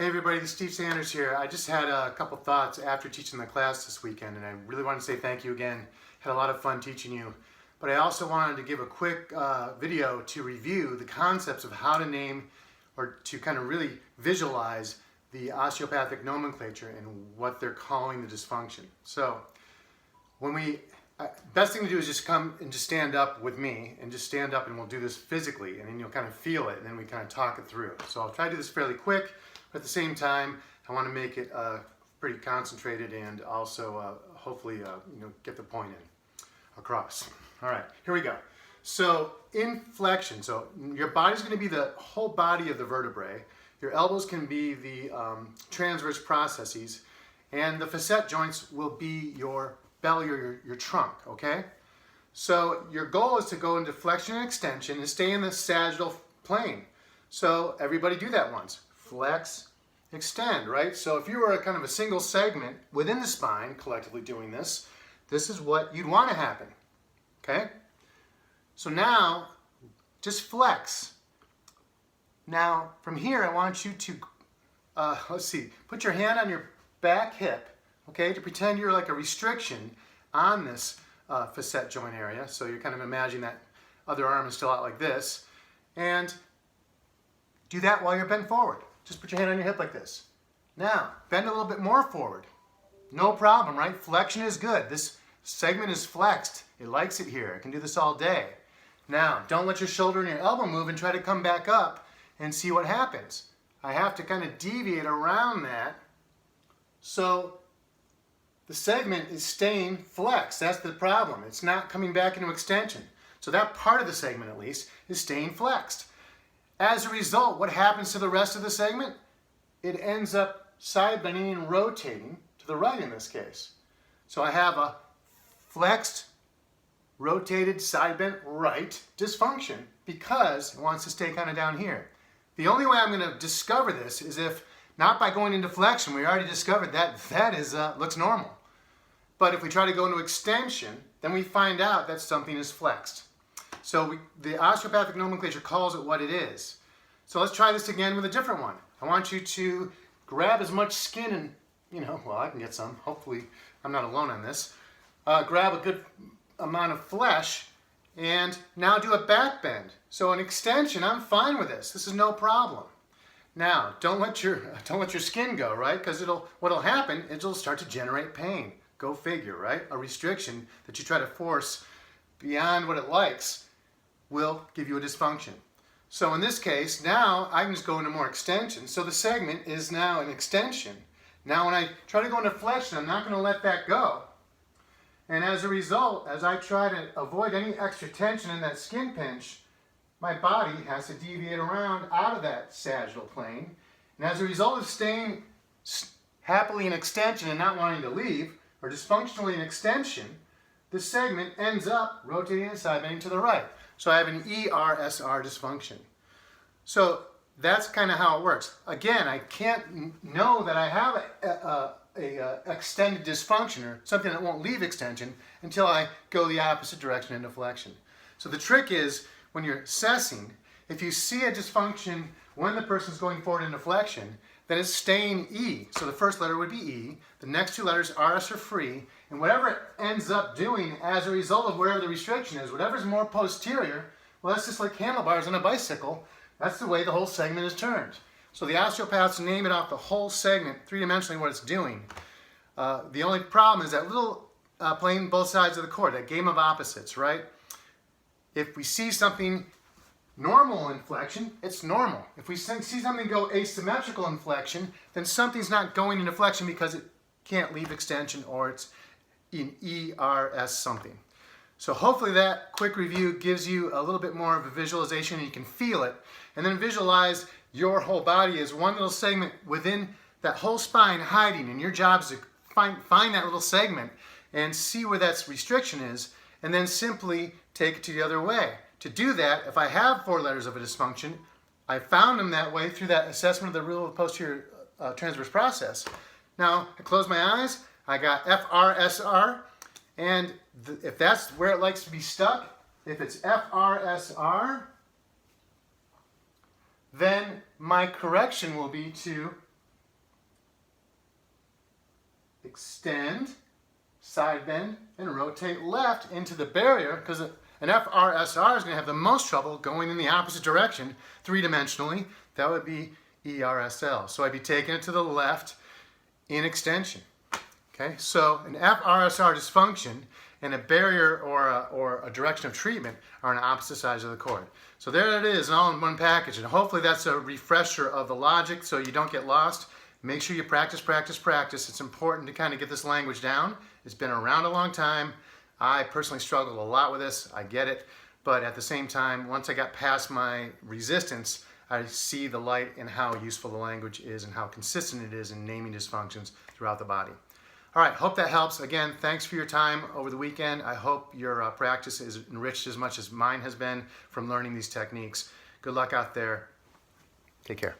Hey everybody, this is Steve Sanders here. I just had a couple thoughts after teaching the class this weekend, and I really wanted to say thank you again. Had a lot of fun teaching you. But I also wanted to give a quick video to review the concepts of how to name or to kind of really visualize the osteopathic nomenclature and what they're calling the dysfunction. So best thing to do is just come and just stand up with me and just stand up, and we'll do this physically, and then you'll kind of feel it, and then we kind of talk it through. So I'll try to do this fairly quick, but at the same time I want to make it pretty concentrated and also hopefully get the point across. All right, here we go. So inflection, so your body's going to be the whole body of the vertebrae. Your elbows can be the transverse processes, and the facet joints will be your belly or your trunk, okay? So your goal is to go into flexion and extension and stay in the sagittal plane. So everybody do that once. Flex, extend, right? So if you were a kind of a single segment within the spine, collectively doing this, this is what you'd want to happen, okay? So now, just flex. Now, from here, I want you to, let's see, put your hand on your back hip, okay, to pretend you're like a restriction on this facet joint area. So you're kind of imagining that other arm is still out like this. And do that while you're bent forward. Just put your hand on your hip like this. Now, bend a little bit more forward. No problem, right? Flexion is good. This segment is flexed. It likes it here. It can do this all day. Now, don't let your shoulder and your elbow move and try to come back up and see what happens. I have to kind of deviate around that. So the segment is staying flexed. That's the problem. It's not coming back into extension. So that part of the segment, at least, is staying flexed. As a result, what happens to the rest of the segment? It ends up side bending and rotating to the right in this case. So I have a flexed, rotated, side bent right dysfunction because it wants to stay kind of down here. The only way I'm going to discover this is if, not by going into flexion, we already discovered that looks normal. But if we try to go into extension, then we find out that something is flexed. So the osteopathic nomenclature calls it what it is. So let's try this again with a different one. I want you to grab as much skin and, well, I can get some. Hopefully I'm not alone on this. Grab a good amount of flesh and now do a back bend. So an extension, I'm fine with this. This is no problem. Now, don't let your skin go, right? Because what'll happen is it'll start to generate pain. Go figure, right? A restriction that you try to force beyond what it likes will give you a dysfunction. So in this case, now I can just go into more extension. So the segment is now an extension. Now when I try to go into flexion, I'm not going to let that go. And as a result, as I try to avoid any extra tension in that skin pinch, my body has to deviate around out of that sagittal plane. And as a result of staying happily in extension and not wanting to leave, or dysfunctionally in extension, this segment ends up rotating and side bending to the right. So I have an ERSR dysfunction. So that's kind of how it works. Again, I can't know that I have a extended dysfunction or something that won't leave extension until I go the opposite direction into flexion. So the trick is, when you're assessing, if you see a dysfunction when the person's going forward into flexion, then it's staying E. So the first letter would be E. The next two letters, RS, are free. And whatever it ends up doing as a result of wherever the restriction is, whatever's more posterior, well, that's just like handlebars on a bicycle. That's the way the whole segment is turned. So the osteopaths name it off the whole segment, three-dimensionally what it's doing. The only problem is that little playing both sides of the chord, that game of opposites, right? If we see something normal in flexion, it's normal. If we see something go asymmetrical in flexion, then something's not going into flexion because it can't leave extension, or it's in ERS something. So hopefully that quick review gives you a little bit more of a visualization and you can feel it. And then visualize your whole body as one little segment within that whole spine hiding, and your job is to find that little segment and see where that restriction is, and then simply take it to the other way. To do that, if I have 4 letters of a dysfunction, I found them that way through that assessment of the real posterior transverse process. Now, I close my eyes, I got FRSR, and if that's where it likes to be stuck, if it's FRSR, then my correction will be to extend, side bend, and rotate left into the barrier, because an FRSR is going to have the most trouble going in the opposite direction three-dimensionally. That would be ERSL. So I'd be taking it to the left in extension. Okay, so an FRSR dysfunction and a barrier or a direction of treatment are on opposite sides of the chord. So there it is, all in one package. And hopefully that's a refresher of the logic so you don't get lost. Make sure you practice, practice, practice. It's important to kind of get this language down. It's been around a long time. I personally struggled a lot with this. I get it. But at the same time, once I got past my resistance, I see the light in how useful the language is and how consistent it is in naming dysfunctions throughout the body. All right, hope that helps. Again, thanks for your time over the weekend. I hope your practice is enriched as much as mine has been from learning these techniques. Good luck out there. Take care.